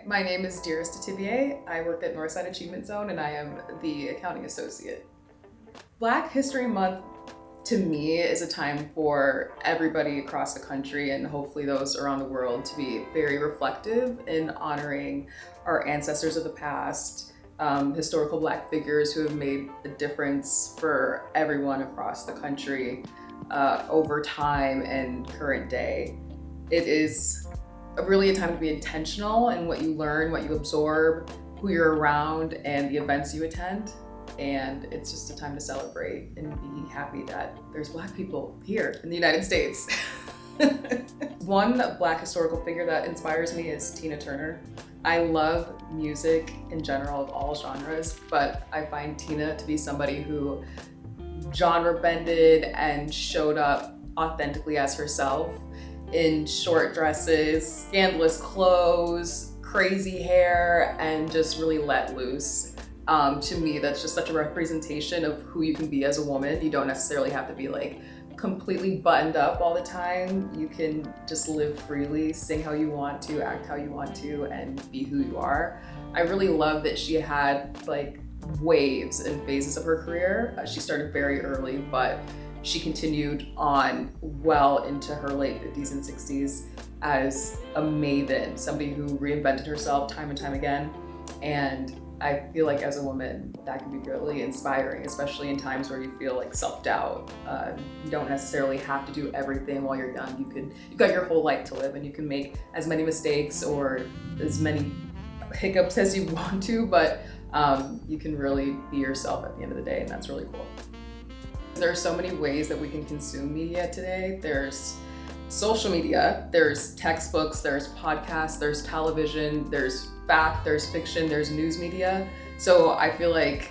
My name is Dearest Ativie. I work at Northside Achievement Zone and I am the accounting associate. Black History Month to me is a time for everybody across the country and hopefully those around the world to be very reflective in honoring our ancestors of the past, historical Black figures who have made a difference for everyone across the country over time and current day. It is really a time to be intentional in what you learn, what you absorb, who you're around, and the events you attend. And it's just a time to celebrate and be happy that there's Black people here in the United States. One Black historical figure that inspires me is Tina Turner. I love music in general of all genres, but I find Tina to be somebody who genre bended and showed up authentically as herself in short dresses, scandalous clothes, crazy hair, and just really let loose. To me, that's just such a representation of who you can be as a woman. You don't necessarily have to be like completely buttoned up all the time. You can just live freely, sing how you want to, act how you want to, and be who you are. I really love that she had like waves and phases of her career. She started very early, but she continued on well into her late 50s and 60s as a maven, somebody who reinvented herself time and time again. And I feel like as a woman, that can be really inspiring, especially in times where you feel like self-doubt. You don't necessarily have to do everything while you're young. You've got your whole life to live and you can make as many mistakes or as many hiccups as you want to, but you can really be yourself at the end of the day, and that's really cool. There are so many ways that we can consume media today. There's social media, there's textbooks, there's podcasts, there's television, there's fact, there's fiction, there's news media. So I feel like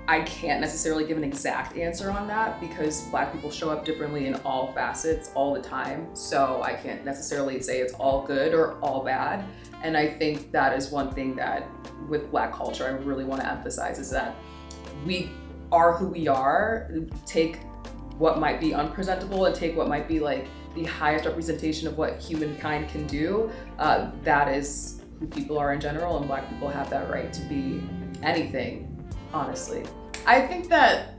I can't necessarily give an exact answer on that because Black people show up differently in all facets all the time. So I can't necessarily say it's all good or all bad. And I think that is one thing that with Black culture I really want to emphasize is that we are who we are. Take what might be unpresentable and take what might be like the highest representation of what humankind can do. That is who people are in general, and Black people have that right to be anything, honestly. I think that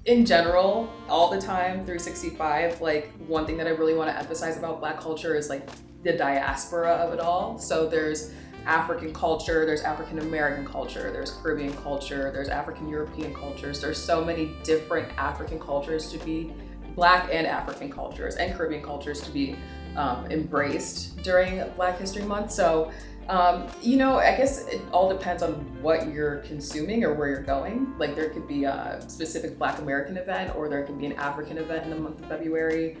in general, all the time, 365, like one thing that I really want to emphasize about Black culture is like the diaspora of it all. So there's African culture, there's African American culture, there's Caribbean culture, there's African European cultures. There's so many different African cultures to be, Black and African cultures and Caribbean cultures to be embraced during Black History Month. So, I guess it all depends on what you're consuming or where you're going. Like there could be a specific Black American event or there could be an African event in the month of February.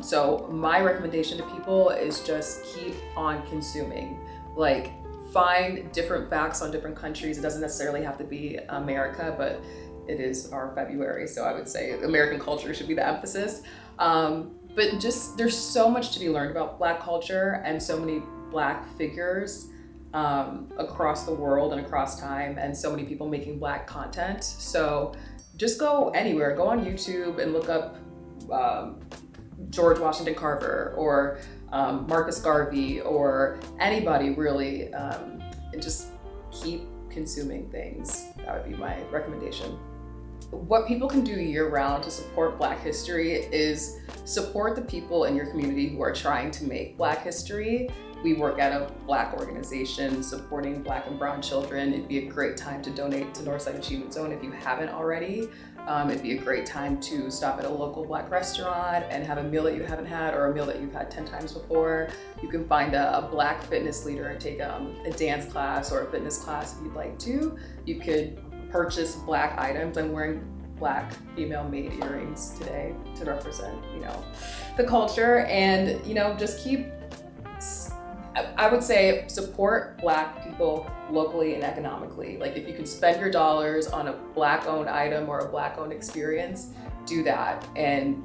So my recommendation to people is just keep on consuming. Like find different facts on different countries. It doesn't necessarily have to be America, but it is our February. So I would say American culture should be the emphasis. But just there's so much to be learned about Black culture and so many Black figures across the world and across time, and so many people making Black content. So just go anywhere, go on YouTube and look up George Washington Carver or Marcus Garvey or anybody really, and just keep consuming things. That would be my recommendation. What people can do year-round to support Black history is support the people in your community who are trying to make Black history. We work at a Black organization supporting Black and Brown children. It'd be a great time to donate to Northside Achievement Zone if you haven't already. It'd be a great time to stop at a local Black restaurant and have a meal that you haven't had or a meal that you've had 10 times before. You can find a Black fitness leader and take a dance class or a fitness class if you'd like to. You could purchase Black items. I'm wearing Black female made earrings today to represent, the culture, and, just keep, I would say support Black people locally and economically. Like if you can spend your dollars on a Black owned item or a Black owned experience, do that. And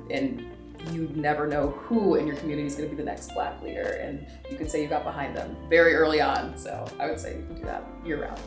you never know who in your community is going to be the next Black leader. And you can say you got behind them very early on. So I would say you can do that year round.